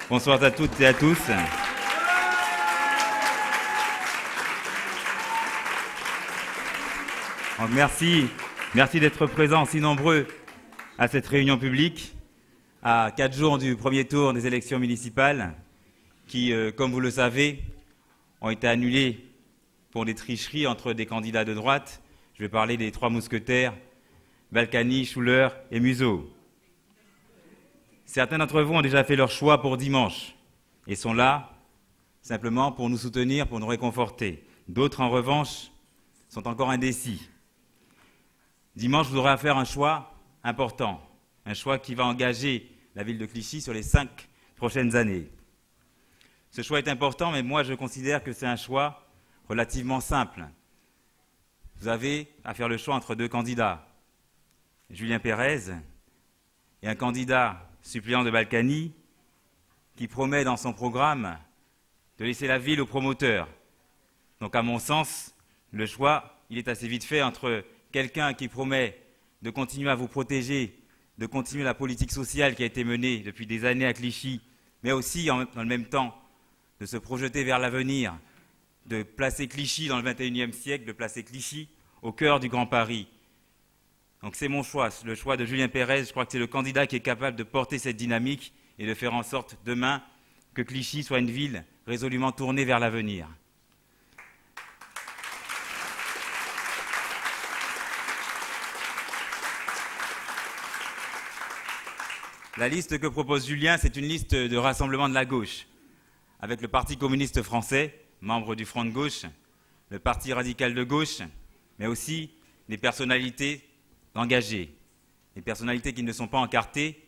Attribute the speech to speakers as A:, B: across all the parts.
A: Bonsoir à toutes et à tous. Donc, merci d'être présents si nombreux à cette réunion publique, à 4 jours du premier tour des élections municipales qui, comme vous le savez, ont été annulées pour des tricheries entre des candidats de droite. Je vais parler des 3 mousquetaires, Balkany, Schuller et Museau. Certains d'entre vous ont déjà fait leur choix pour dimanche et sont là simplement pour nous soutenir, pour nous réconforter. D'autres, en revanche, sont encore indécis. Dimanche, vous aurez à faire un choix important, un choix qui va engager la ville de Clichy sur les 5 prochaines années. Ce choix est important, mais moi je considère que c'est un choix relativement simple. Vous avez à faire le choix entre 2 candidats, Julien Pérez et un candidat suppléant de Balkany qui promet dans son programme de laisser la ville aux promoteurs. Donc à mon sens, le choix, il est assez vite fait entre quelqu'un qui promet de continuer à vous protéger, de continuer la politique sociale qui a été menée depuis des années à Clichy, mais aussi dans le même temps de se projeter vers l'avenir, de placer Clichy dans le XXIe siècle, de placer Clichy au cœur du Grand Paris. Donc c'est mon choix, le choix de Julien Pérez. Je crois que c'est le candidat qui est capable de porter cette dynamique et de faire en sorte demain que Clichy soit une ville résolument tournée vers l'avenir. La liste que propose Julien, c'est une liste de rassemblement de la gauche, avec le Parti communiste français, membre du Front de gauche, le Parti radical de gauche, mais aussi des personnalités engagées, des personnalités qui ne sont pas encartées,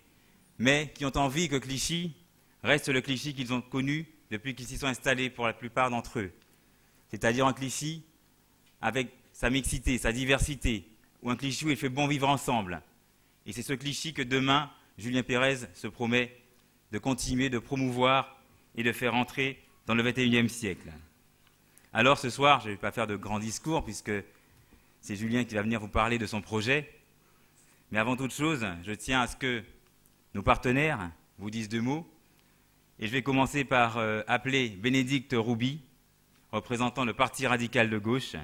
A: mais qui ont envie que Clichy reste le Clichy qu'ils ont connu depuis qu'ils s'y sont installés pour la plupart d'entre eux. C'est-à-dire un Clichy avec sa mixité, sa diversité, ou un Clichy où il fait bon vivre ensemble. Et c'est ce Clichy que demain, Julien Pérez se promet de continuer de promouvoir et de faire entrer dans le XXIe siècle. Alors ce soir, je ne vais pas faire de grands discours puisque c'est Julien qui va venir vous parler de son projet. Mais avant toute chose, je tiens à ce que nos partenaires vous disent 2 mots. Et je vais commencer par appeler Bénédicte Rouby, représentant le Parti radical de gauche.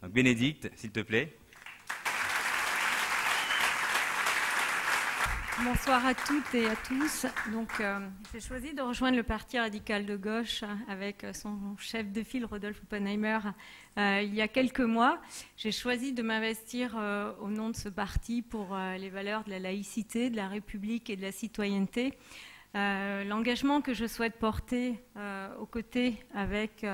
A: Donc Bénédicte, s'il te plaît.
B: Bonsoir à toutes et à tous. Donc, j'ai choisi de rejoindre le Parti radical de gauche avec son chef de file, Rodolphe Oppenheimer, il y a quelques mois. J'ai choisi de m'investir au nom de ce parti pour les valeurs de la laïcité, de la République et de la citoyenneté. L'engagement que je souhaite porter aux côtés avec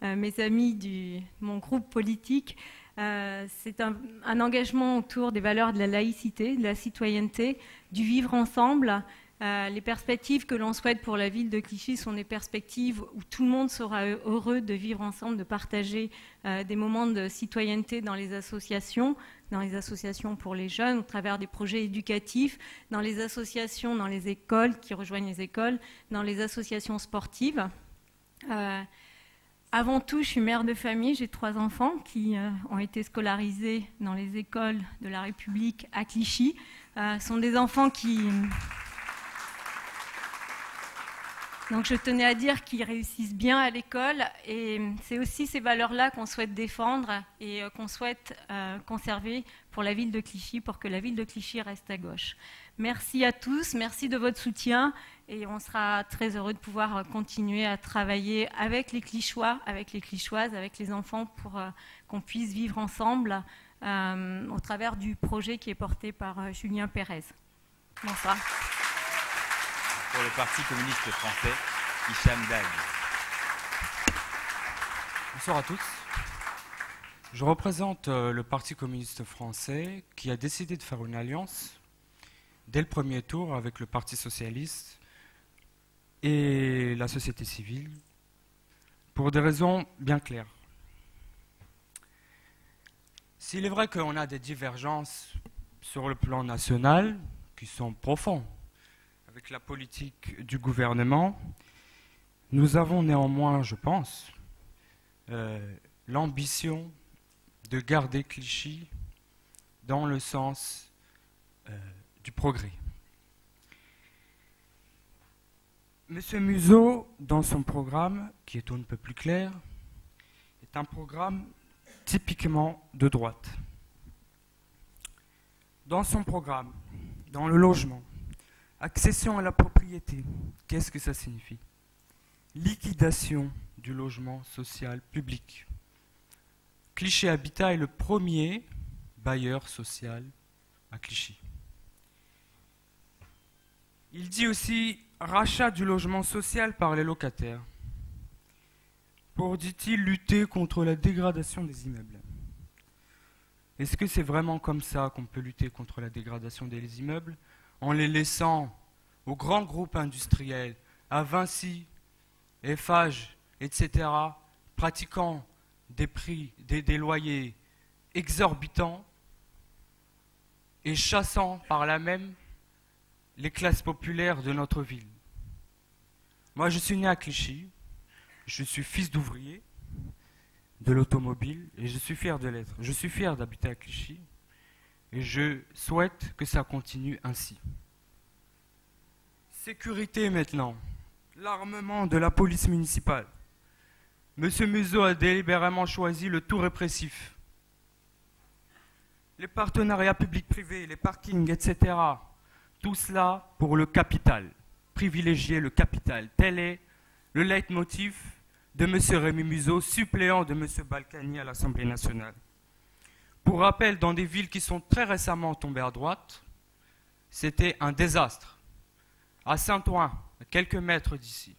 B: mes amis de mon groupe politique, c'est un engagement autour des valeurs de la laïcité, de la citoyenneté, du vivre ensemble. Les perspectives que l'on souhaite pour la ville de Clichy sont des perspectives où tout le monde sera heureux de vivre ensemble, de partager des moments de citoyenneté dans les associations pour les jeunes, au travers des projets éducatifs, dans les associations, dans les écoles, qui rejoignent les écoles, dans les associations sportives. Avant tout, je suis mère de famille, j'ai 3 enfants qui ont été scolarisés dans les écoles de la République à Clichy. Ce sont des enfants qui... Donc je tenais à dire qu'ils réussissent bien à l'école et c'est aussi ces valeurs-là qu'on souhaite défendre et qu'on souhaite conserver pour la ville de Clichy, pour que la ville de Clichy reste à gauche. Merci à tous, merci de votre soutien et on sera très heureux de pouvoir continuer à travailler avec les Clichois, avec les Clichoises, avec les enfants pour qu'on puisse vivre ensemble au travers du projet qui est porté par Julien Pérez. Bonsoir.
A: Pour le Parti communiste français, Hicham Dag.
C: Bonsoir à tous. Je représente le Parti communiste français qui a décidé de faire une alliance dès le premier tour avec le Parti socialiste et la société civile pour des raisons bien claires. S'il est vrai qu'on a des divergences sur le plan national qui sont profondes avec la politique du gouvernement, nous avons néanmoins, je pense, l'ambition de garder Clichy dans le sens du progrès. Monsieur Museau, dans son programme, qui est on ne peut plus clair, est un programme typiquement de droite. Dans son programme, dans le logement, accession à la propriété, qu'est-ce que ça signifie? Liquidation du logement social public. Clichy Habitat est le premier bailleur social à Clichy. Il dit aussi rachat du logement social par les locataires pour, dit-il, lutter contre la dégradation des immeubles. Est-ce que c'est vraiment comme ça qu'on peut lutter contre la dégradation des immeubles, en les laissant aux grands groupes industriels, à Vinci, Eiffage, etc., pratiquant des prix, des loyers exorbitants et chassant par là même les classes populaires de notre ville? Moi, je suis né à Clichy, je suis fils d'ouvrier de l'automobile et je suis fier de l'être. Je suis fier d'habiter à Clichy et je souhaite que ça continue ainsi. Sécurité maintenant, l'armement de la police municipale. Monsieur Museau a délibérément choisi le tout répressif. Les partenariats publics-privés, les parkings, etc. Tout cela pour le capital. Privilégier le capital. Tel est le leitmotiv de M. Rémy Museau, suppléant de M. Balkany à l'Assemblée nationale. Pour rappel, dans des villes qui sont très récemment tombées à droite, c'était un désastre. À Saint-Ouen, à quelques mètres d'ici,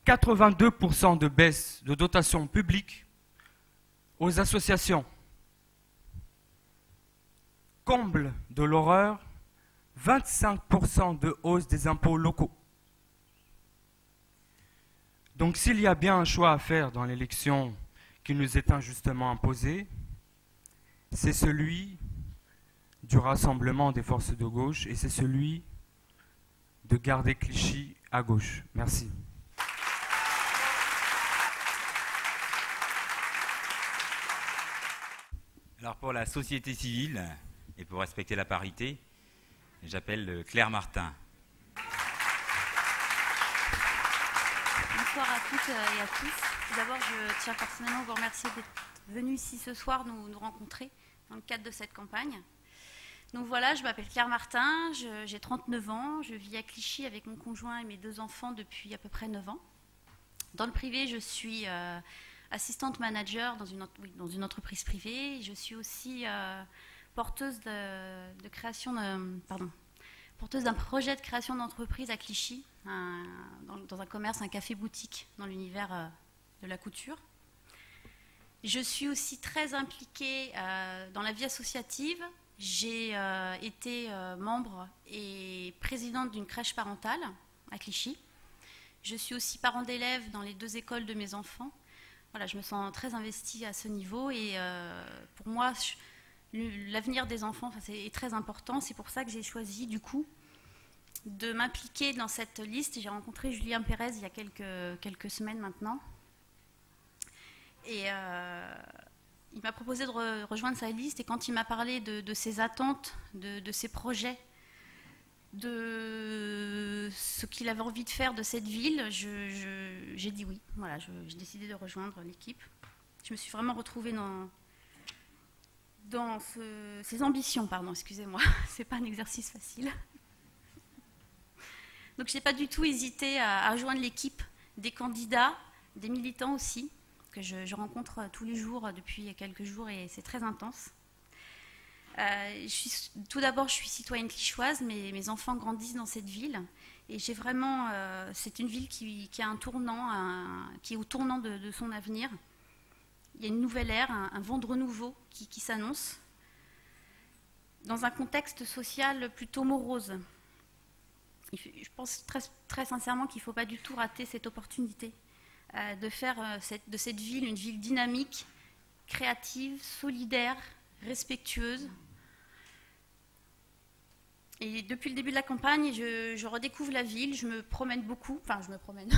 C: 82% de baisse de dotation publique aux associations. Comble de l'horreur, 25% de hausse des impôts locaux. Donc s'il y a bien un choix à faire dans l'élection qui nous est injustement imposée, c'est celui du rassemblement des forces de gauche et c'est celui de garder Clichy à gauche. Merci.
A: Alors pour la société civile et pour respecter la parité, j'appelle Claire Martin.
D: Bonsoir à toutes et à tous. Tout d'abord, je tiens personnellement à vous remercier d'être venus ici ce soir nous rencontrer dans le cadre de cette campagne. Donc voilà, je m'appelle Claire Martin, j'ai 39 ans, je vis à Clichy avec mon conjoint et mes 2 enfants depuis à peu près 9 ans. Dans le privé, je suis assistante manager dans une entreprise privée. Je suis aussi porteuse porteuse d'un projet de création d'entreprise à Clichy, dans un commerce, un café-boutique dans l'univers de la couture. Je suis aussi très impliquée dans la vie associative. J'ai été membre et présidente d'une crèche parentale à Clichy. Je suis aussi parent d'élèves dans les 2 écoles de mes enfants. Voilà, je me sens très investie à ce niveau et pour moi, l'avenir des enfants est très important. C'est pour ça que j'ai choisi du coup de m'impliquer dans cette liste. J'ai rencontré Julien Pérez il y a quelques semaines maintenant. Et il m'a proposé de rejoindre sa liste et quand il m'a parlé de ses attentes, de ses projets, de ce qu'il avait envie de faire de cette ville, j'ai dit oui. Voilà, j'ai décidé de rejoindre l'équipe. Je me suis vraiment retrouvée dans ses ambitions, pardon, excusez-moi, c'est pas un exercice facile. Donc j'ai pas du tout hésité à rejoindre l'équipe des candidats, des militants aussi, que je rencontre tous les jours depuis quelques jours et c'est très intense. Tout d'abord, je suis citoyenne clichychoise, mais mes enfants grandissent dans cette ville et j'ai vraiment, c'est une ville qui a un tournant, qui est au tournant de son avenir. Il y a une nouvelle ère, un vent de renouveau qui s'annonce dans un contexte social plutôt morose. Je pense très sincèrement qu'il ne faut pas du tout rater cette opportunité de faire de cette ville une ville dynamique, créative, solidaire, respectueuse. Et depuis le début de la campagne, je redécouvre la ville, je me promène beaucoup, enfin je me promène,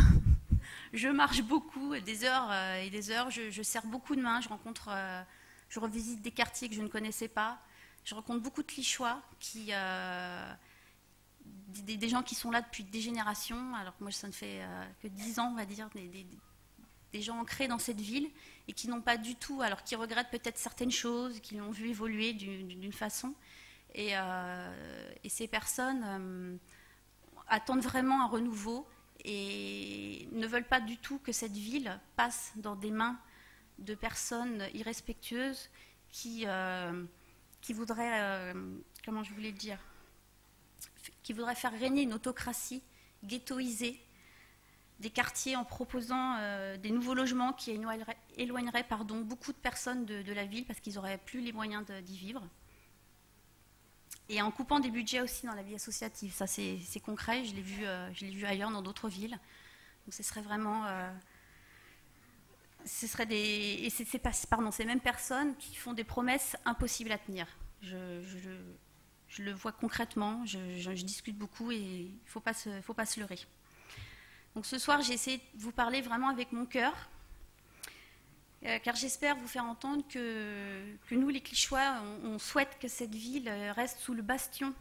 D: je marche beaucoup, des heures et des heures, je serre beaucoup de main, je revisite des quartiers que je ne connaissais pas, je rencontre beaucoup de Clichychois des gens qui sont là depuis des générations, alors que moi ça ne fait que 10 ans, on va dire, des gens ancrés dans cette ville et qui n'ont pas du tout, alors qui regrettent peut-être certaines choses, qui l'ont vu évoluer d'une façon. Et ces personnes attendent vraiment un renouveau et ne veulent pas du tout que cette ville passe dans des mains de personnes irrespectueuses qui voudraient, comment je voulais le dire, qui voudraient faire régner une autocratie ghettoisée des quartiers en proposant des nouveaux logements qui éloigneraient beaucoup de personnes de la ville parce qu'ils n'auraient plus les moyens d'y vivre. Et en coupant des budgets aussi dans la vie associative. Ça, c'est concret, je l'ai vu ailleurs dans d'autres villes. Donc ce serait vraiment... ces mêmes personnes qui font des promesses impossibles à tenir. Je le vois concrètement, je discute beaucoup et il ne faut pas se leurrer. Donc ce soir, j'ai essayé de vous parler vraiment avec mon cœur, car j'espère vous faire entendre que nous, les Clicchois, on souhaite que cette ville reste sous le bastion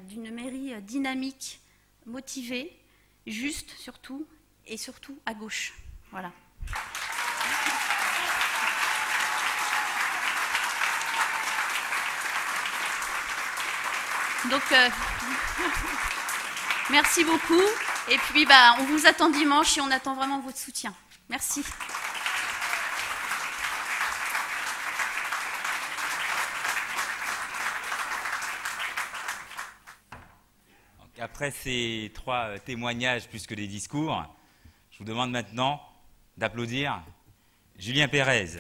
D: d'une mairie dynamique, motivée, juste surtout, et surtout à gauche. Voilà. Donc, merci beaucoup. Et puis, on vous attend dimanche et on attend vraiment votre soutien. Merci.
A: Après ces 3 témoignages plus que des discours, je vous demande maintenant d'applaudir Julien Pérez.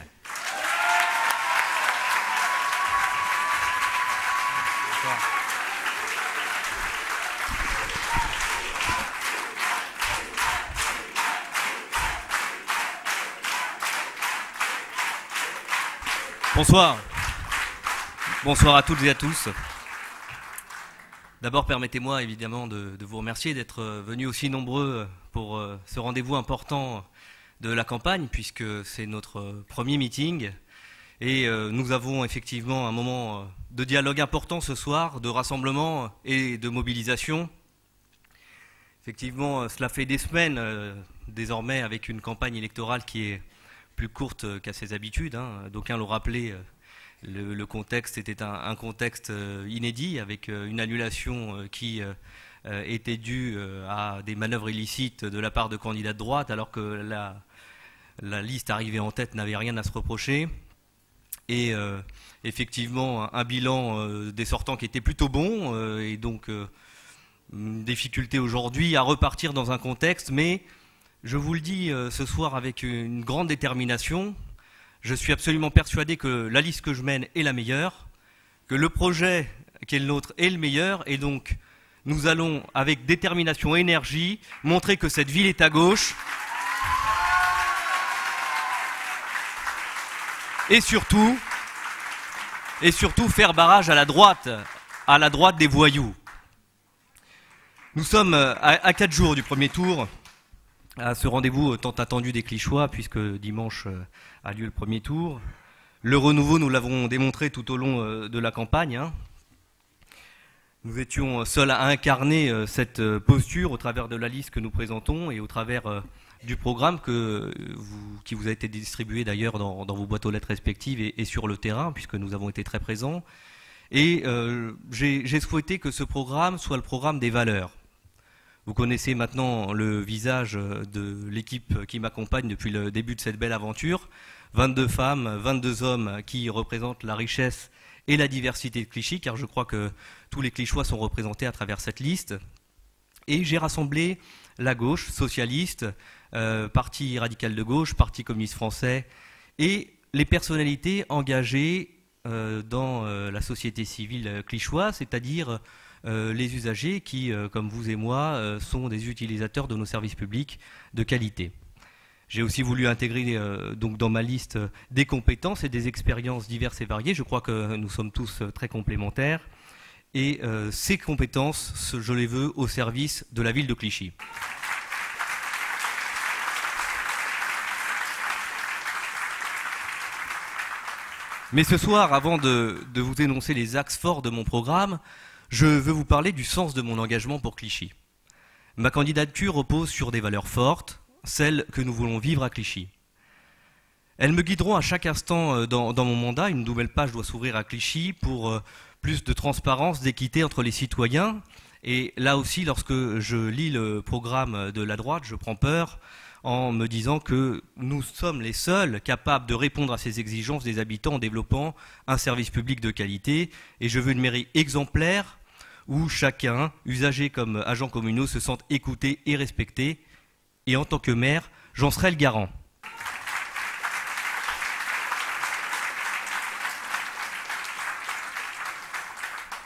E: Bonsoir. Bonsoir à toutes et à tous. D'abord, permettez-moi évidemment de vous remercier d'être venus aussi nombreux pour ce rendez-vous important de la campagne, puisque c'est notre premier meeting. Et nous avons effectivement un moment de dialogue important ce soir, de rassemblement et de mobilisation. Effectivement, cela fait des semaines désormais avec une campagne électorale qui est plus courte qu'à ses habitudes. D'aucuns l'ont rappelé, le contexte était un contexte inédit, avec une annulation qui était due à des manœuvres illicites de la part de candidats de droite, alors que la liste arrivée en tête n'avait rien à se reprocher. Et effectivement, un bilan des sortants qui était plutôt bon, et donc une difficulté aujourd'hui à repartir dans un contexte, mais je vous le dis ce soir avec une grande détermination, je suis absolument persuadé que la liste que je mène est la meilleure, que le projet qui est le nôtre est le meilleur, et donc nous allons, avec détermination et énergie, montrer que cette ville est à gauche, et surtout faire barrage à la droite des voyous. Nous sommes à 4 jours du premier tour, à ce rendez-vous tant attendu des Clicchois, puisque dimanche a lieu le premier tour. Le renouveau, nous l'avons démontré tout au long de la campagne. Nous étions seuls à incarner cette posture au travers de la liste que nous présentons et au travers du programme qui vous a été distribué d'ailleurs dans vos boîtes aux lettres respectives et sur le terrain, puisque nous avons été très présents. Et j'ai souhaité que ce programme soit le programme des valeurs. Vous connaissez maintenant le visage de l'équipe qui m'accompagne depuis le début de cette belle aventure. 22 femmes, 22 hommes qui représentent la richesse et la diversité de Clichy, car je crois que tous les Clicchois sont représentés à travers cette liste. Et j'ai rassemblé la gauche, socialiste, Parti radical de gauche, Parti communiste français, et les personnalités engagées dans la société civile clicchoise, c'est-à-dire les usagers qui, comme vous et moi, sont des utilisateurs de nos services publics de qualité. J'ai aussi voulu intégrer donc dans ma liste des compétences et des expériences diverses et variées. Je crois que nous sommes tous très complémentaires. Et ces compétences, je les veux au service de la ville de Clichy. Mais ce soir, avant de vous énoncer les axes forts de mon programme, je veux vous parler du sens de mon engagement pour Clichy. Ma candidature repose sur des valeurs fortes, celles que nous voulons vivre à Clichy. Elles me guideront à chaque instant dans mon mandat. Une nouvelle page doit s'ouvrir à Clichy pour plus de transparence, d'équité entre les citoyens. Et là aussi, lorsque je lis le programme de la droite, je prends peur en me disant que nous sommes les seuls capables de répondre à ces exigences des habitants en développant un service public de qualité. Et je veux une mairie exemplaire où chacun, usager comme agent communaux, se sente écouté et respecté. Et en tant que maire, j'en serai le garant.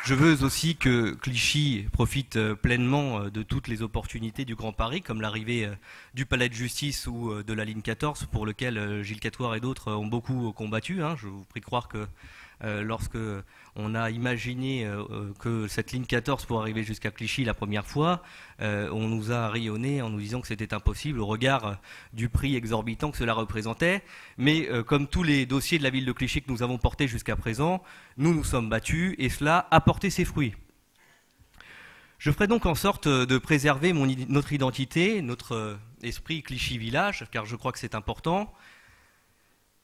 E: Je veux aussi que Clichy profite pleinement de toutes les opportunités du Grand Paris, comme l'arrivée du Palais de Justice ou de la ligne 14, pour lequel Gilles Catoire et d'autres ont beaucoup combattu. Je vous prie de croire que lorsque on a imaginé que cette ligne 14 pourrait arriver jusqu'à Clichy la première fois, on nous a rayonné en nous disant que c'était impossible au regard du prix exorbitant que cela représentait. Mais comme tous les dossiers de la ville de Clichy que nous avons portés jusqu'à présent, nous nous sommes battus et cela a porté ses fruits. Je ferai donc en sorte de préserver notre identité, notre esprit Clichy Village, car je crois que c'est important.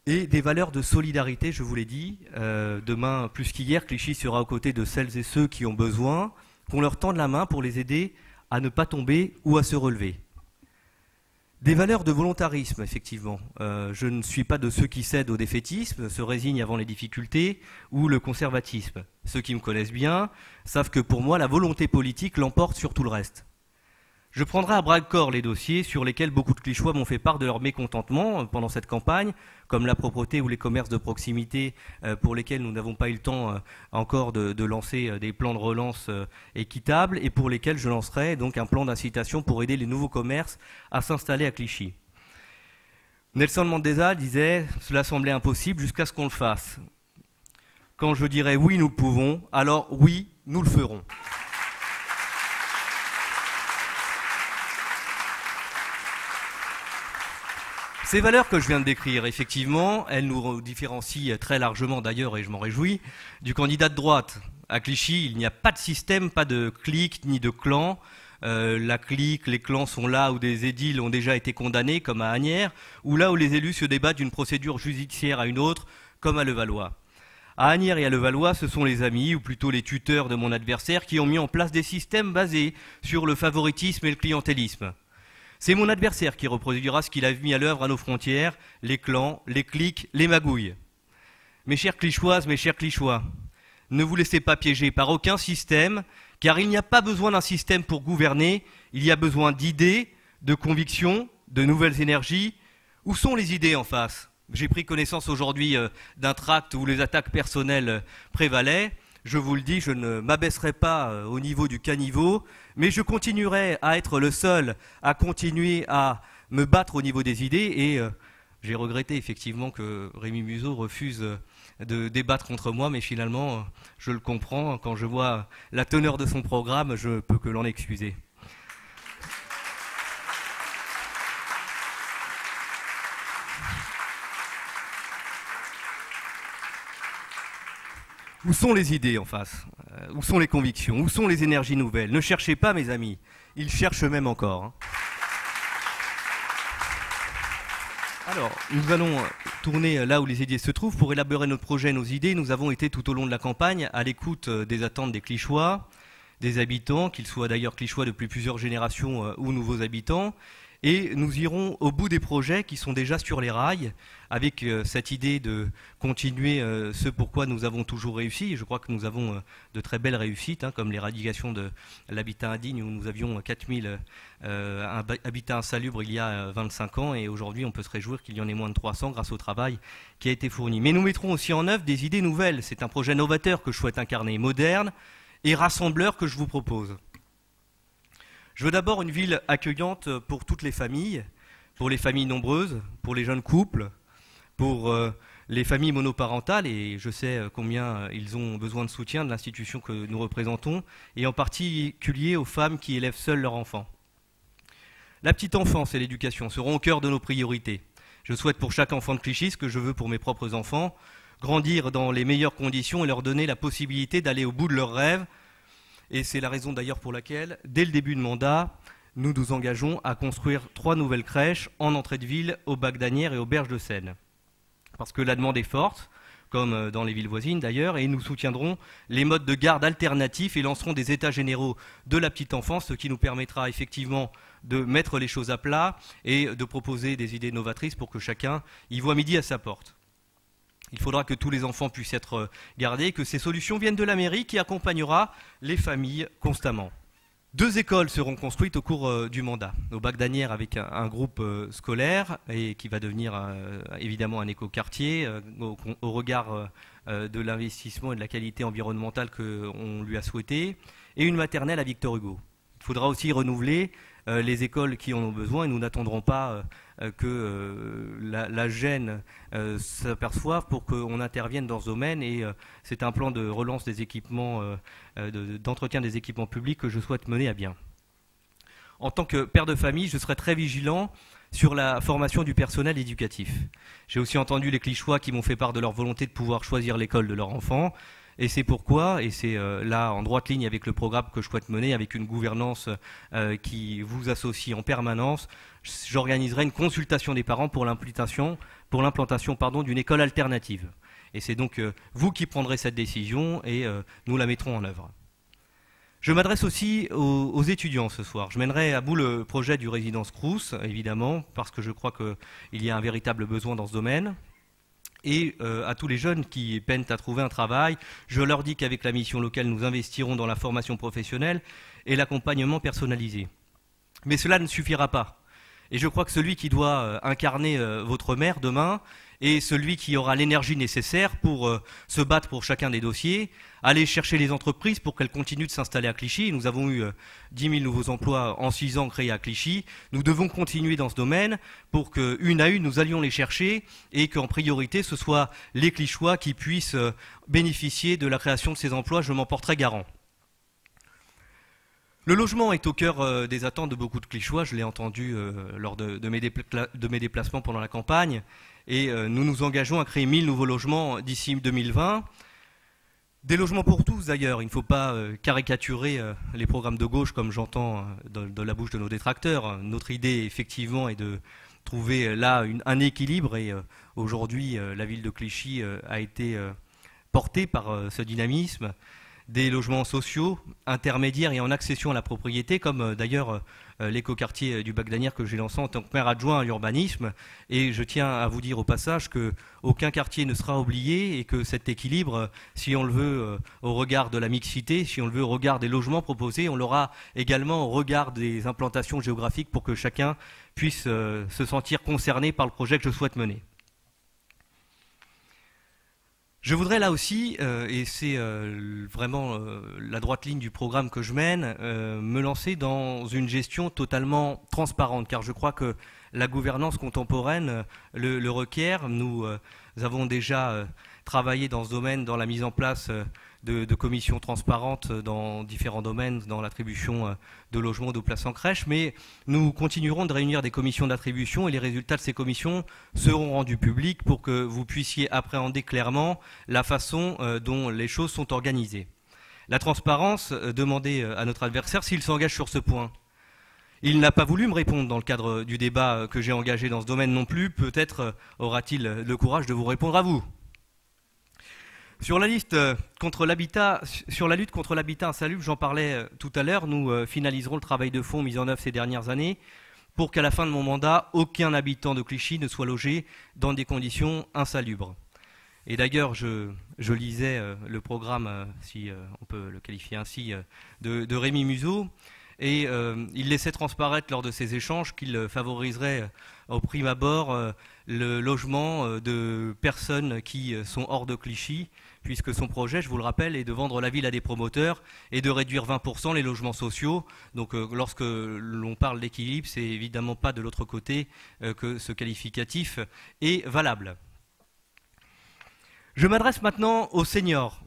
E: Et des valeurs de solidarité, je vous l'ai dit. Demain, plus qu'hier, Clichy sera aux côtés de celles et ceux qui ont besoin, qu'on leur tende la main pour les aider à ne pas tomber ou à se relever. Des valeurs de volontarisme, effectivement. Je ne suis pas de ceux qui cèdent au défaitisme, se résignent avant les difficultés, ou le conservatisme. Ceux qui me connaissent bien savent que pour moi, la volonté politique l'emporte sur tout le reste. Je prendrai à bras-le-corps les dossiers sur lesquels beaucoup de Clichychois m'ont fait part de leur mécontentement pendant cette campagne, comme la propreté ou les commerces de proximité pour lesquels nous n'avons pas eu le temps encore de lancer des plans de relance équitables et pour lesquels je lancerai donc un plan d'incitation pour aider les nouveaux commerces à s'installer à Clichy. Nelson Mandela disait « Cela semblait impossible jusqu'à ce qu'on le fasse ». Quand je dirai « oui, nous le pouvons », alors oui, nous le ferons. Ces valeurs que je viens de décrire, effectivement, elles nous différencient très largement d'ailleurs, et je m'en réjouis, du candidat de droite. À Clichy, il n'y a pas de système, pas de clique ni de clan. La clique, les clans sont là où des édiles ont déjà été condamnés, comme à Asnières, ou là où les élus se débattent d'une procédure judiciaire à une autre, comme à Levallois. À Asnières et à Levallois, ce sont les amis, ou plutôt les tuteurs de mon adversaire, qui ont mis en place des systèmes basés sur le favoritisme et le clientélisme. C'est mon adversaire qui reproduira ce qu'il a mis à l'œuvre à nos frontières, les clans, les cliques, les magouilles. Mes chères Clichychoises, mes chers Clichychois, ne vous laissez pas piéger par aucun système, car il n'y a pas besoin d'un système pour gouverner, il y a besoin d'idées, de convictions, de nouvelles énergies. Où sont les idées en face? J'ai pris connaissance aujourd'hui d'un tract où les attaques personnelles prévalaient. Je vous le dis, je ne m'abaisserai pas au niveau du caniveau, mais je continuerai à être le seul à continuer à me battre au niveau des idées. Et j'ai regretté effectivement que Rémi Museau refuse de débattre contre moi, mais finalement, je le comprends. Quand je vois la teneur de son programme, je ne peux que l'en excuser. Où sont les idées en face? Où sont les convictions? Où sont les énergies nouvelles? Ne cherchez pas, mes amis. Ils cherchent eux-mêmes encore. Alors, nous allons tourner là où les idées se trouvent pour élaborer notre projet, nos idées. Nous avons été tout au long de la campagne à l'écoute des attentes des Clichychois, des habitants, qu'ils soient d'ailleurs Clichychois depuis plusieurs générations ou nouveaux habitants. Et nous irons au bout des projets qui sont déjà sur les rails, avec cette idée de continuer ce pourquoi nous avons toujours réussi. Je crois que nous avons de très belles réussites, comme l'éradication de l'habitat indigne, où nous avions 4000 habitats insalubres il y a 25 ans, et aujourd'hui on peut se réjouir qu'il y en ait moins de 300 grâce au travail qui a été fourni. Mais nous mettrons aussi en œuvre des idées nouvelles. C'est un projet novateur que je souhaite incarner, moderne et rassembleur que je vous propose. Je veux d'abord une ville accueillante pour toutes les familles, pour les familles nombreuses, pour les jeunes couples, pour les familles monoparentales, et je sais combien ils ont besoin de soutien de l'institution que nous représentons, et en particulier aux femmes qui élèvent seules leurs enfants. La petite enfance et l'éducation seront au cœur de nos priorités. Je souhaite pour chaque enfant de Clichy ce que je veux pour mes propres enfants, grandir dans les meilleures conditions et leur donner la possibilité d'aller au bout de leurs rêves, Et c'est la raison d'ailleurs pour laquelle, dès le début de mandat, nous nous engageons à construire 3 nouvelles crèches en entrée de ville au Bac d'Asnières et au Berge de Seine. Parce que la demande est forte, comme dans les villes voisines d'ailleurs, et nous soutiendrons les modes de garde alternatifs et lancerons des états généraux de la petite enfance, ce qui nous permettra effectivement de mettre les choses à plat et de proposer des idées novatrices pour que chacun y voit midi à sa porte. Il faudra que tous les enfants puissent être gardés, que ces solutions viennent de la mairie qui accompagnera les familles constamment. 2 écoles seront construites au cours du mandat. Au Bac d'Asnières avec un groupe scolaire et qui va devenir évidemment un écoquartier au regard de l'investissement et de la qualité environnementale qu'on lui a souhaité, et une maternelle à Victor Hugo. Il faudra aussi renouveler les écoles qui en ont besoin et nous n'attendrons pas que la gêne s'aperçoive pour qu'on intervienne dans ce domaine, et c'est un plan de relance des équipements, d'entretien des équipements publics que je souhaite mener à bien. En tant que père de famille, je serai très vigilant sur la formation du personnel éducatif. J'ai aussi entendu les Clichois qui m'ont fait part de leur volonté de pouvoir choisir l'école de leur enfant. Et c'est pourquoi, et c'est là en droite ligne avec le programme que je souhaite mener, avec une gouvernance qui vous associe en permanence, j'organiserai une consultation des parents pour l'implantation d'une école alternative. Et c'est donc vous qui prendrez cette décision et nous la mettrons en œuvre. Je m'adresse aussi aux étudiants ce soir. Je mènerai à bout le projet du résidence Crous, évidemment, parce que je crois qu'il y a un véritable besoin dans ce domaine. Et à tous les jeunes qui peinent à trouver un travail, je leur dis qu'avec la mission locale, nous investirons dans la formation professionnelle et l'accompagnement personnalisé. Mais cela ne suffira pas. Et je crois que celui qui doit incarner votre maire demain est celui qui aura l'énergie nécessaire pour se battre pour chacun des dossiers, aller chercher les entreprises pour qu'elles continuent de s'installer à Clichy. Nous avons eu 10 000 nouveaux emplois en 6 ans créés à Clichy. Nous devons continuer dans ce domaine pour qu'une à une, nous allions les chercher et qu'en priorité, ce soit les Clichois qui puissent bénéficier de la création de ces emplois. Je m'en porterai garant. Le logement est au cœur des attentes de beaucoup de Clichois, je l'ai entendu lors de mes déplacements pendant la campagne, et nous nous engageons à créer 1000 nouveaux logements d'ici 2020. Des logements pour tous d'ailleurs, il ne faut pas caricaturer les programmes de gauche comme j'entends de la bouche de nos détracteurs. Notre idée effectivement est de trouver là un équilibre, et aujourd'hui la ville de Clichy a été portée par ce dynamisme. Des logements sociaux, intermédiaires et en accession à la propriété, comme d'ailleurs l'écoquartier du Bac d'Asnières que j'ai lancé en tant que maire adjoint à l'urbanisme. Et je tiens à vous dire au passage qu'aucun quartier ne sera oublié et que cet équilibre, si on le veut au regard de la mixité, si on le veut au regard des logements proposés, on l'aura également au regard des implantations géographiques pour que chacun puisse se sentir concerné par le projet que je souhaite mener. Je voudrais là aussi, et c'est vraiment la droite ligne du programme que je mène, me lancer dans une gestion totalement transparente, car je crois que la gouvernance contemporaine le requiert. Nous avons déjà travaillé dans ce domaine, dans la mise en place de commissions transparentes dans différents domaines, dans l'attribution de logements, de places en crèche, mais nous continuerons de réunir des commissions d'attribution et les résultats de ces commissions seront rendus publics pour que vous puissiez appréhender clairement la façon dont les choses sont organisées. La transparence, demandez à notre adversaire s'il s'engage sur ce point. Il n'a pas voulu me répondre dans le cadre du débat que j'ai engagé dans ce domaine non plus, peut-être aura-t-il le courage de vous répondre à vous. Sur la lutte contre l'habitat insalubre, j'en parlais tout à l'heure, nous finaliserons le travail de fond mis en œuvre ces dernières années pour qu'à la fin de mon mandat, aucun habitant de Clichy ne soit logé dans des conditions insalubres. Et d'ailleurs, je lisais le programme, si on peut le qualifier ainsi, de Rémi Museau, et il laissait transparaître lors de ces échanges qu'il favoriserait au prime abord le logement de personnes qui sont hors de Clichy, puisque son projet, je vous le rappelle, est de vendre la ville à des promoteurs et de réduire 20% les logements sociaux. Donc lorsque l'on parle d'équilibre, c'est évidemment pas de l'autre côté que ce qualificatif est valable. Je m'adresse maintenant aux seniors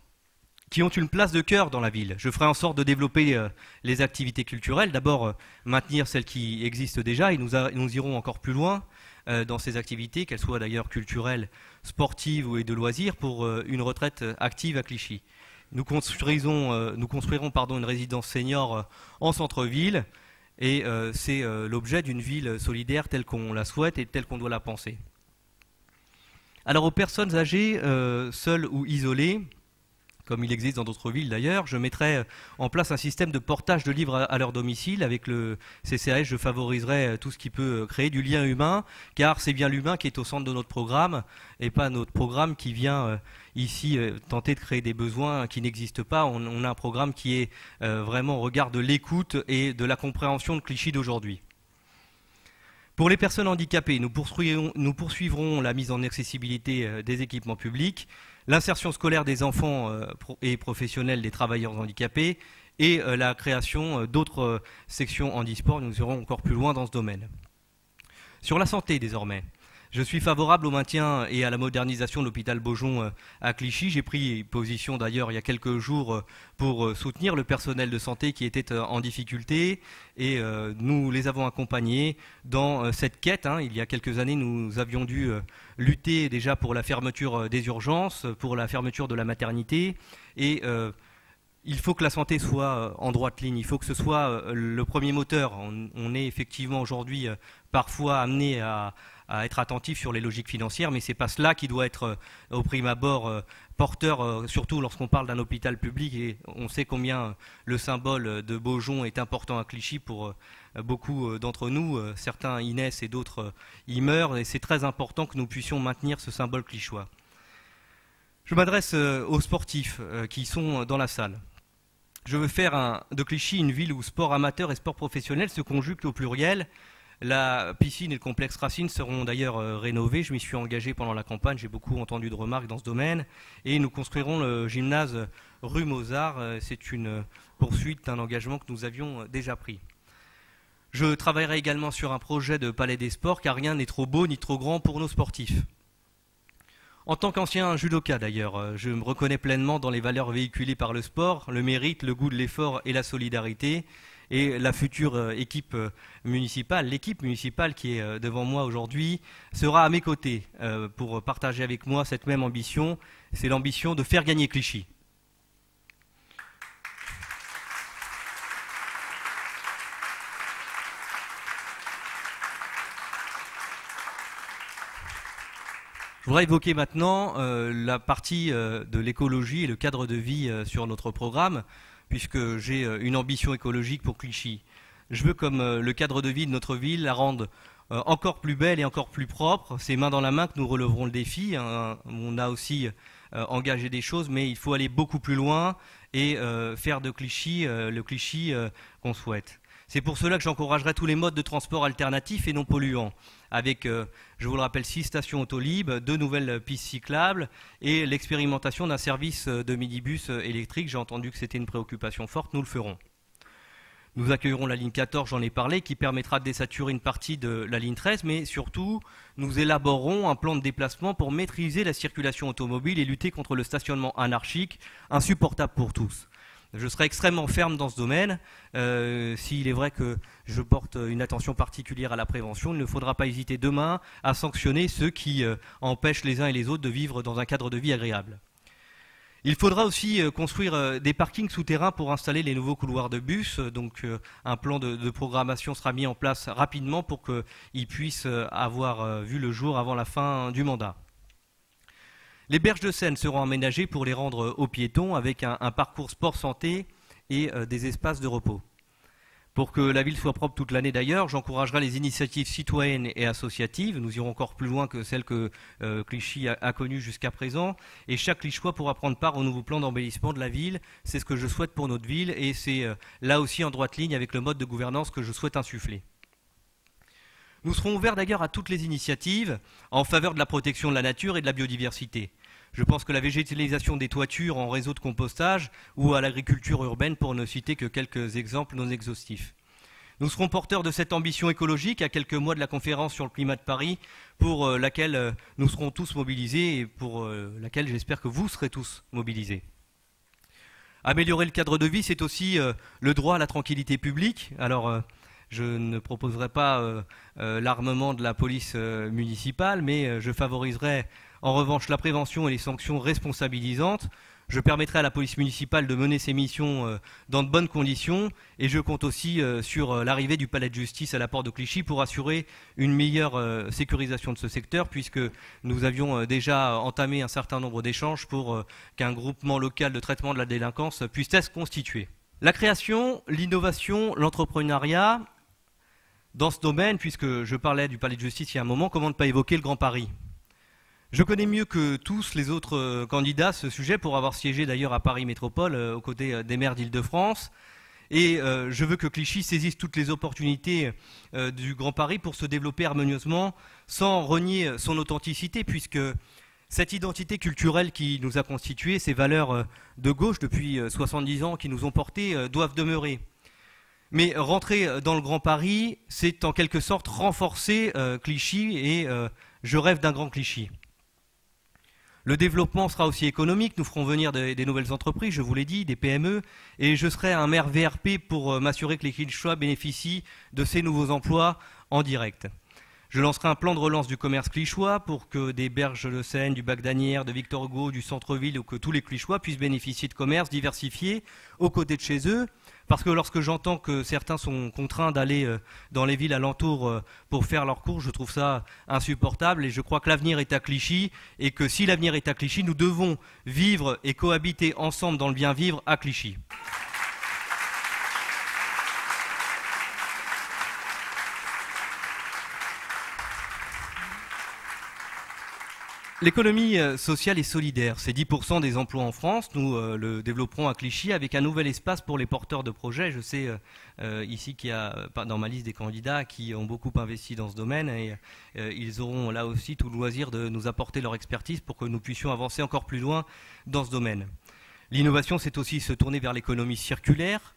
E: qui ont une place de cœur dans la ville. Je ferai en sorte de développer les activités culturelles. D'abord, maintenir celles qui existent déjà et nous irons encore plus loin dans ces activités, qu'elles soient d'ailleurs culturelles, sportives ou de loisirs, pour une retraite active à Clichy. nous construirons une résidence senior en centre-ville, et c'est l'objet d'une ville solidaire telle qu'on la souhaite et telle qu'on doit la penser. Alors aux personnes âgées, seules ou isolées, comme il existe dans d'autres villes d'ailleurs, je mettrai en place un système de portage de livres à leur domicile. Avec le CCAS, je favoriserai tout ce qui peut créer du lien humain, car c'est bien l'humain qui est au centre de notre programme, et pas notre programme qui vient ici tenter de créer des besoins qui n'existent pas. On a un programme qui est vraiment au regard de l'écoute et de la compréhension de Clichy d'aujourd'hui. Pour les personnes handicapées, nous poursuivrons la mise en accessibilité des équipements publics, l'insertion scolaire des enfants et professionnels des travailleurs handicapés et la création d'autres sections handisport. Nous irons encore plus loin dans ce domaine. Sur la santé désormais, je suis favorable au maintien et à la modernisation de l'hôpital Beaujon à Clichy. J'ai pris position d'ailleurs il y a quelques jours pour soutenir le personnel de santé qui était en difficulté, et nous les avons accompagnés dans cette quête. Il y a quelques années, nous avions dû lutter déjà pour la fermeture des urgences, pour la fermeture de la maternité, et il faut que la santé soit en droite ligne, il faut que ce soit le premier moteur. On est effectivement aujourd'hui parfois amené à être attentif sur les logiques financières, mais ce n'est pas cela qui doit être au prime abord porteur, surtout lorsqu'on parle d'un hôpital public, et on sait combien le symbole de Beaujon est important à Clichy pour beaucoup d'entre nous. Certains y naissent et d'autres y meurent, et c'est très important que nous puissions maintenir ce symbole clichois. Je m'adresse aux sportifs qui sont dans la salle. Je veux faire de Clichy une ville où sport amateur et sport professionnel se conjuguent au pluriel. La piscine et le complexe Racine seront d'ailleurs rénovés. Je m'y suis engagé pendant la campagne, j'ai beaucoup entendu de remarques dans ce domaine. Et nous construirons le gymnase rue Mozart. C'est une poursuite d'un engagement que nous avions déjà pris. Je travaillerai également sur un projet de palais des sports, car rien n'est trop beau ni trop grand pour nos sportifs. En tant qu'ancien judoka d'ailleurs, je me reconnais pleinement dans les valeurs véhiculées par le sport, le mérite, le goût de l'effort et la solidarité. Et la future équipe municipale, l'équipe municipale qui est devant moi aujourd'hui, sera à mes côtés pour partager avec moi cette même ambition. C'est l'ambition de faire gagner Clichy. Je voudrais évoquer maintenant la partie de l'écologie et le cadre de vie sur notre programme, puisque j'ai une ambition écologique pour Clichy. Je veux, comme le cadre de vie de notre ville, la rendre encore plus belle et encore plus propre. C'est main dans la main que nous releverons le défi. On a aussi engagé des choses, mais il faut aller beaucoup plus loin et faire de Clichy le Clichy qu'on souhaite. C'est pour cela que j'encouragerai tous les modes de transport alternatifs et non polluants, avec, je vous le rappelle, 6 stations Autolib, 2 nouvelles pistes cyclables et l'expérimentation d'un service de minibus électrique. J'ai entendu que c'était une préoccupation forte, nous le ferons. Nous accueillerons la ligne 14, j'en ai parlé, qui permettra de désaturer une partie de la ligne 13, mais surtout, nous élaborerons un plan de déplacement pour maîtriser la circulation automobile et lutter contre le stationnement anarchique, insupportable pour tous. Je serai extrêmement ferme dans ce domaine. S'il est vrai que je porte une attention particulière à la prévention, il ne faudra pas hésiter demain à sanctionner ceux qui empêchent les uns et les autres de vivre dans un cadre de vie agréable. Il faudra aussi construire des parkings souterrains pour installer les nouveaux couloirs de bus. Donc un plan de programmation sera mis en place rapidement pour qu'ils puissent avoir vu le jour avant la fin du mandat. Les berges de Seine seront aménagées pour les rendre aux piétons avec un parcours sport-santé et des espaces de repos. Pour que la ville soit propre toute l'année d'ailleurs, j'encouragerai les initiatives citoyennes et associatives. Nous irons encore plus loin que celles que Clichy a connues jusqu'à présent. Et chaque Clichychois pourra prendre part au nouveau plan d'embellissement de la ville. C'est ce que je souhaite pour notre ville et c'est là aussi en droite ligne avec le mode de gouvernance que je souhaite insuffler. Nous serons ouverts d'ailleurs à toutes les initiatives en faveur de la protection de la nature et de la biodiversité. Je pense que la végétalisation des toitures en réseau de compostage ou à l'agriculture urbaine, pour ne citer que quelques exemples non exhaustifs. Nous serons porteurs de cette ambition écologique à quelques mois de la conférence sur le climat de Paris, pour laquelle nous serons tous mobilisés et pour laquelle j'espère que vous serez tous mobilisés. Améliorer le cadre de vie, c'est aussi le droit à la tranquillité publique. Alors, je ne proposerai pas l'armement de la police municipale, mais je favoriserai en revanche la prévention et les sanctions responsabilisantes. Je permettrai à la police municipale de mener ses missions dans de bonnes conditions et je compte aussi sur l'arrivée du palais de justice à la porte de Clichy pour assurer une meilleure sécurisation de ce secteur puisque nous avions déjà entamé un certain nombre d'échanges pour qu'un groupement local de traitement de la délinquance puisse être constitué. La création, l'innovation, l'entrepreneuriat, dans ce domaine, puisque je parlais du palais de justice il y a un moment, comment ne pas évoquer le Grand Paris ? Je connais mieux que tous les autres candidats ce sujet, pour avoir siégé d'ailleurs à Paris Métropole, aux côtés des maires d'Île-de-France. Et je veux que Clichy saisisse toutes les opportunités du Grand Paris pour se développer harmonieusement, sans renier son authenticité, puisque cette identité culturelle qui nous a constitué, ces valeurs de gauche depuis 70 ans qui nous ont portés, doivent demeurer. Mais rentrer dans le Grand Paris, c'est en quelque sorte renforcer Clichy, et je rêve d'un grand Clichy. Le développement sera aussi économique, nous ferons venir des nouvelles entreprises, je vous l'ai dit, des PME, et je serai un maire VRP pour m'assurer que les Clichychois bénéficient de ces nouveaux emplois en direct. Je lancerai un plan de relance du commerce clichychois pour que des berges de Seine, du Bac d'Asnières, de Victor Hugo, du centre-ville, ou que tous les Clichychois puissent bénéficier de commerces diversifiés aux côtés de chez eux. Parce que lorsque j'entends que certains sont contraints d'aller dans les villes alentours pour faire leurs cours, je trouve ça insupportable et je crois que l'avenir est à Clichy et que si l'avenir est à Clichy, nous devons vivre et cohabiter ensemble dans le bien vivre à Clichy. L'économie sociale et solidaire, c'est 10% des emplois en France. Nous le développerons à Clichy avec un nouvel espace pour les porteurs de projets. Je sais ici qu'il y a dans ma liste des candidats qui ont beaucoup investi dans ce domaine et ils auront là aussi tout le loisir de nous apporter leur expertise pour que nous puissions avancer encore plus loin dans ce domaine. L'innovation, c'est aussi se tourner vers l'économie circulaire,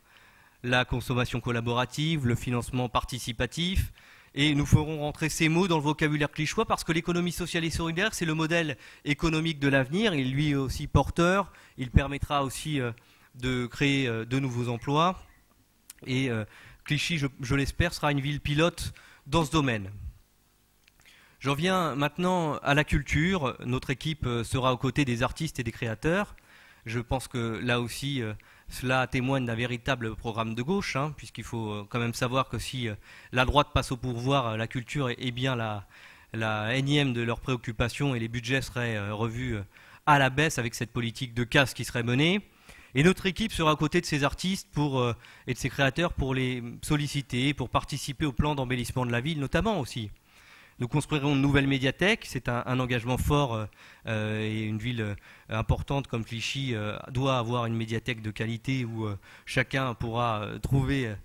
E: la consommation collaborative, le financement participatif. Et nous ferons rentrer ces mots dans le vocabulaire clichychois parce que l'économie sociale et solidaire, c'est le modèle économique de l'avenir. Il est lui aussi porteur. Il permettra aussi de créer de nouveaux emplois. Et Clichy, je l'espère, sera une ville pilote dans ce domaine. J'en viens maintenant à la culture. Notre équipe sera aux côtés des artistes et des créateurs. Je pense que là aussi, cela témoigne d'un véritable programme de gauche, hein, puisqu'il faut quand même savoir que si la droite passe au pouvoir, la culture est bien la énième de leurs préoccupations et les budgets seraient revus à la baisse avec cette politique de casse qui serait menée. Et notre équipe sera aux côtés de ces artistes et de ces créateurs pour les solliciter, pour participer au plan d'embellissement de la ville, notamment aussi. Nous construirons une nouvelle médiathèque, c'est un engagement fort et une ville importante comme Clichy doit avoir une médiathèque de qualité où chacun pourra trouver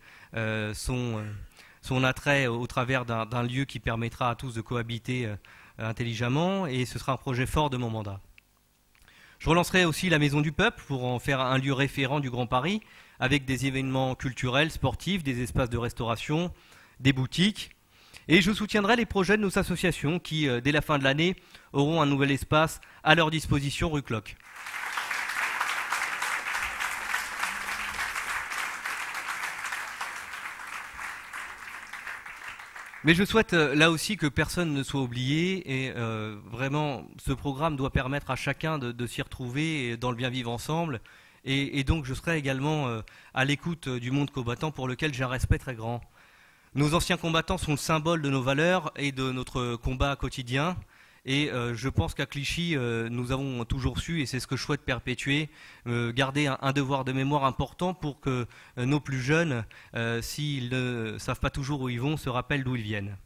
E: son attrait au travers d'un lieu qui permettra à tous de cohabiter intelligemment et ce sera un projet fort de mon mandat. Je relancerai aussi la Maison du Peuple pour en faire un lieu référent du Grand Paris avec des événements culturels, sportifs, des espaces de restauration, des boutiques. Et je soutiendrai les projets de nos associations qui, dès la fin de l'année, auront un nouvel espace à leur disposition rue Clock. Mais je souhaite là aussi que personne ne soit oublié et vraiment ce programme doit permettre à chacun de s'y retrouver dans le bien vivre ensemble. Et donc je serai également à l'écoute du monde combattant pour lequel j'ai un respect très grand. Nos anciens combattants sont le symbole de nos valeurs et de notre combat quotidien. Et je pense qu'à Clichy, nous avons toujours su, et c'est ce que je souhaite perpétuer, garder un devoir de mémoire important pour que nos plus jeunes, s'ils ne savent pas toujours où ils vont, se rappellent d'où ils viennent.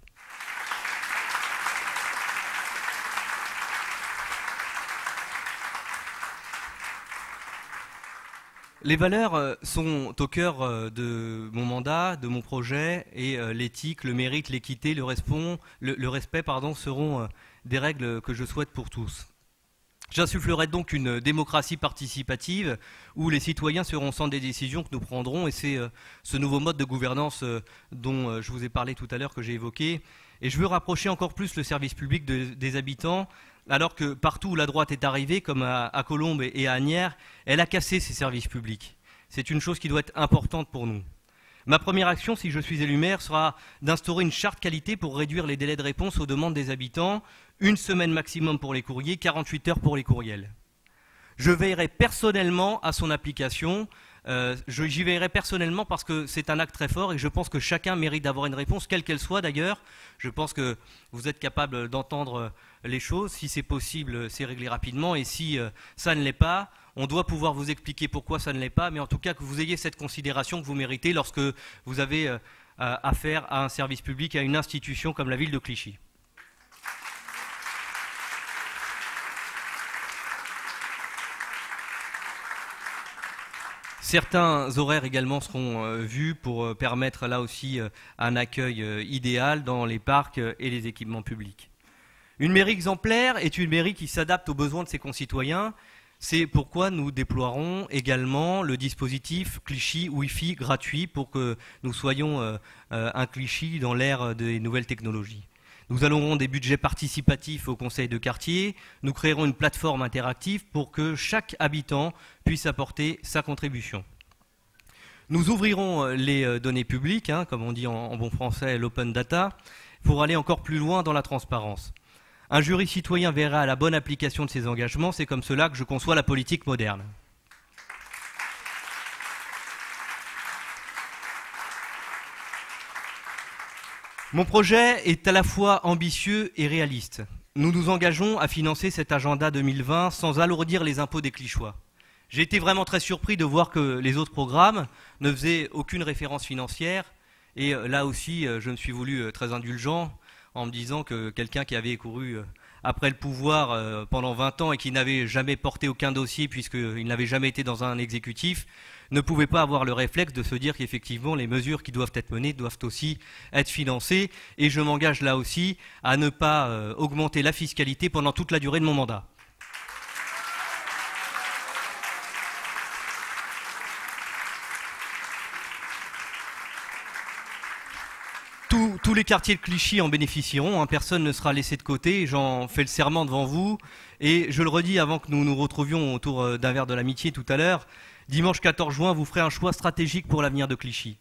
E: Les valeurs sont au cœur de mon mandat, de mon projet, et l'éthique, le mérite, l'équité, le respect seront des règles que je souhaite pour tous. J'insufflerai donc une démocratie participative où les citoyens seront au centre des décisions que nous prendrons, et c'est ce nouveau mode de gouvernance dont je vous ai parlé tout à l'heure, que j'ai évoqué. Et je veux rapprocher encore plus le service public des habitants, alors que partout où la droite est arrivée, comme à Colombes et à Asnières, elle a cassé ces services publics. C'est une chose qui doit être importante pour nous. Ma première action, si je suis élu maire, sera d'instaurer une charte qualité pour réduire les délais de réponse aux demandes des habitants, 1 semaine maximum pour les courriers, 48 heures pour les courriels. Je veillerai personnellement à son application. J'y veillerai personnellement parce que c'est un acte très fort et je pense que chacun mérite d'avoir une réponse, quelle qu'elle soit d'ailleurs. Je pense que vous êtes capable d'entendre les choses. Si c'est possible, c'est réglé rapidement. Et si ça ne l'est pas, on doit pouvoir vous expliquer pourquoi ça ne l'est pas. Mais en tout cas, que vous ayez cette considération que vous méritez lorsque vous avez affaire à un service public, à une institution comme la ville de Clichy. Certains horaires également seront vus pour permettre là aussi un accueil idéal dans les parcs et les équipements publics. Une mairie exemplaire est une mairie qui s'adapte aux besoins de ses concitoyens. C'est pourquoi nous déploierons également le dispositif Clichy Wi-Fi gratuit pour que nous soyons un Clichy dans l'ère des nouvelles technologies. Nous allouerons des budgets participatifs au conseil de quartier. Nous créerons une plateforme interactive pour que chaque habitant puisse apporter sa contribution. Nous ouvrirons les données publiques, comme on dit en bon français, l'open data, pour aller encore plus loin dans la transparence. Un jury citoyen verra la bonne application de ses engagements. C'est comme cela que je conçois la politique moderne. Mon projet est à la fois ambitieux et réaliste. Nous nous engageons à financer cet agenda 2020 sans alourdir les impôts des Clichois. J'ai été vraiment très surpris de voir que les autres programmes ne faisaient aucune référence financière. Et là aussi, je me suis voulu très indulgent en me disant que quelqu'un qui avait couru après le pouvoir pendant 20 ans et qui n'avait jamais porté aucun dossier puisqu'il n'avait jamais été dans un exécutif, ne pouvait pas avoir le réflexe de se dire qu'effectivement les mesures qui doivent être menées doivent aussi être financées. Et je m'engage là aussi à ne pas augmenter la fiscalité pendant toute la durée de mon mandat. Tous les quartiers de Clichy en bénéficieront, personne ne sera laissé de côté, j'en fais le serment devant vous, et je le redis avant que nous nous retrouvions autour d'un verre de l'amitié tout à l'heure, dimanche 14 juin, vous ferez un choix stratégique pour l'avenir de Clichy.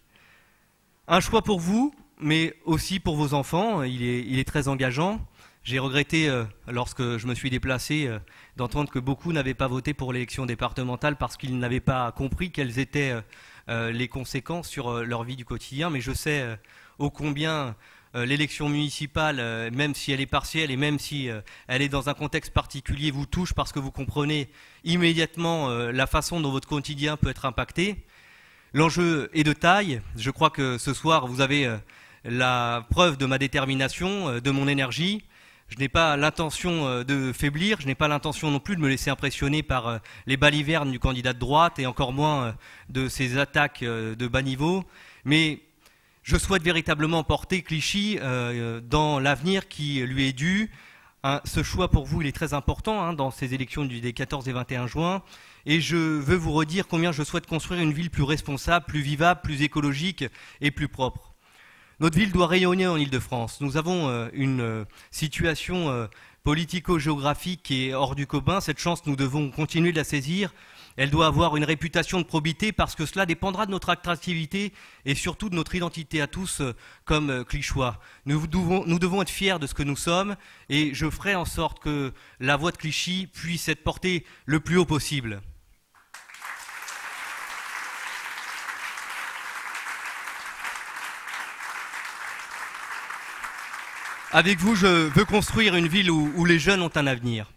E: Un choix pour vous, mais aussi pour vos enfants, il est très engageant. J'ai regretté, lorsque je me suis déplacé, d'entendre que beaucoup n'avaient pas voté pour l'élection départementale parce qu'ils n'avaient pas compris quelles étaient les conséquences sur leur vie du quotidien, mais je sais ô combien l'élection municipale, même si elle est partielle et même si elle est dans un contexte particulier, vous touche parce que vous comprenez immédiatement la façon dont votre quotidien peut être impacté. L'enjeu est de taille. Je crois que ce soir, vous avez la preuve de ma détermination, de mon énergie. Je n'ai pas l'intention de faiblir, je n'ai pas l'intention non plus de me laisser impressionner par les balivernes du candidat de droite et encore moins de ses attaques de bas niveau. Mais je souhaite véritablement porter Clichy dans l'avenir qui lui est dû. Ce choix pour vous, il est très important dans ces élections des 14 et 21 juin. Et je veux vous redire combien je souhaite construire une ville plus responsable, plus vivable, plus écologique et plus propre. Notre ville doit rayonner en Île-de-France. Nous avons une situation politico-géographique qui est hors du commun. Cette chance, nous devons continuer de la saisir. Elle doit avoir une réputation de probité parce que cela dépendra de notre attractivité et surtout de notre identité à tous comme Clichois. Nous devons être fiers de ce que nous sommes et je ferai en sorte que la voix de Clichy puisse être portée le plus haut possible. Avec vous, je veux construire une ville où les jeunes ont un avenir.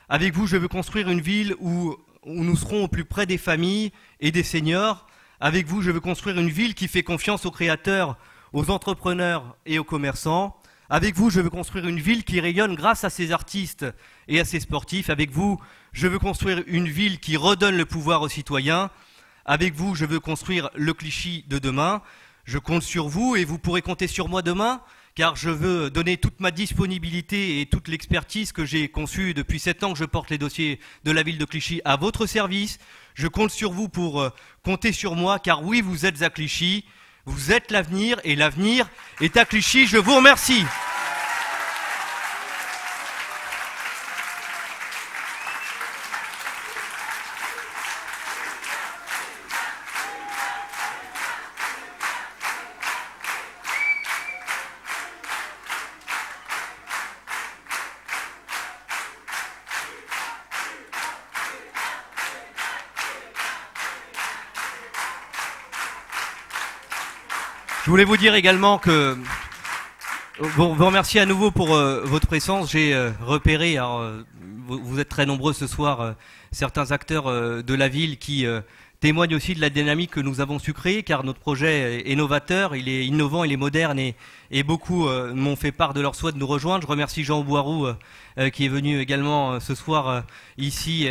E: Avec vous, je veux construire une ville où nous serons au plus près des familles et des seniors. Avec vous, je veux construire une ville qui fait confiance aux créateurs, aux entrepreneurs et aux commerçants. Avec vous, je veux construire une ville qui rayonne grâce à ses artistes et à ses sportifs. Avec vous, je veux construire une ville qui redonne le pouvoir aux citoyens. Avec vous, je veux construire le Clichy de demain. Je compte sur vous et vous pourrez compter sur moi demain, car je veux donner toute ma disponibilité et toute l'expertise que j'ai conçue depuis 7 ans que je porte les dossiers de la ville de Clichy à votre service. Je compte sur vous pour compter sur moi, car oui, vous êtes à Clichy, vous êtes l'avenir et l'avenir est à Clichy. Je vous remercie. Je voulais vous dire également que vous remercier à nouveau pour votre présence. J'ai repéré, alors, vous êtes très nombreux ce soir, certains acteurs de la ville qui témoignent aussi de la dynamique que nous avons su créer, car notre projet est novateur, il est innovant, il est moderne, et beaucoup m'ont fait part de leur souhait de nous rejoindre. Je remercie Jean Boiroux qui est venu également ce soir ici,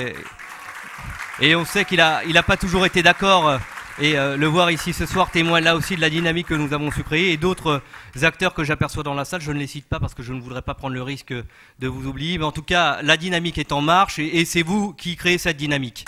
E: et on sait qu'il a pas toujours été d'accord. Et le voir ici ce soir témoigne là aussi de la dynamique que nous avons su créer. Et d'autres acteurs que j'aperçois dans la salle, je ne les cite pas parce que je ne voudrais pas prendre le risque de vous oublier. Mais en tout cas, la dynamique est en marche et c'est vous qui créez cette dynamique.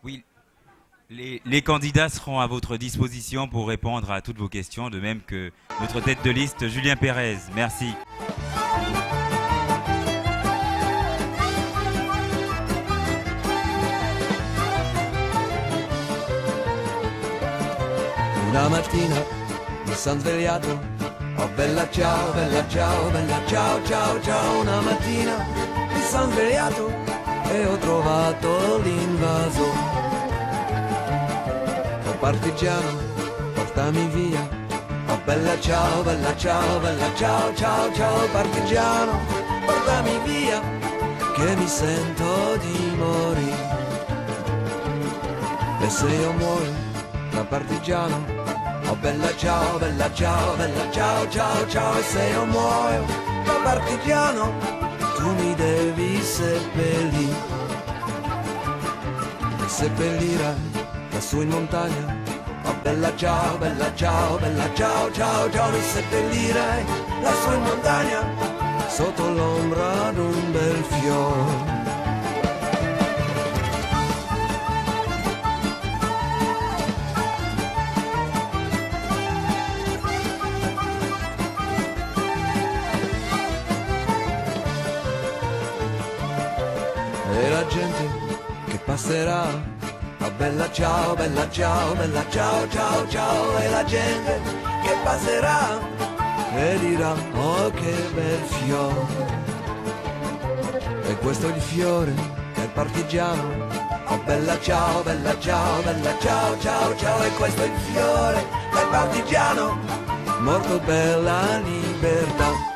A: Oui, les candidats seront à votre disposition pour répondre à toutes vos questions, de même que notre tête de liste, Julien Pérez. Merci.
F: Una mattina mi son svegliato, oh bella ciao, bella ciao, bella ciao, ciao, ciao. Una mattina mi son svegliato e ho trovato l'invaso. Oh partigiano, portami via, oh bella ciao, bella ciao, bella ciao, ciao, ciao. Partigiano, portami via, che mi sento di morire. E se io muoio da partigiano, oh bella ciao, bella ciao, bella ciao, ciao, ciao. E se io muoio da partigiano, tu mi devi seppellire. Mi seppellirai lassù in montagna, oh bella ciao, bella ciao, bella ciao, ciao, ciao. Mi seppellirai lassù in montagna, sotto l'ombra d'un bel fiore. E la gente che passerà, oh bella ciao, bella ciao, bella ciao, ciao, ciao. E la gente che passerà e dirà, oh che bel fiore. E questo è il fiore del partigiano, oh bella ciao, bella ciao, bella ciao, ciao, ciao. E questo è il fiore del partigiano, morto per la libertà.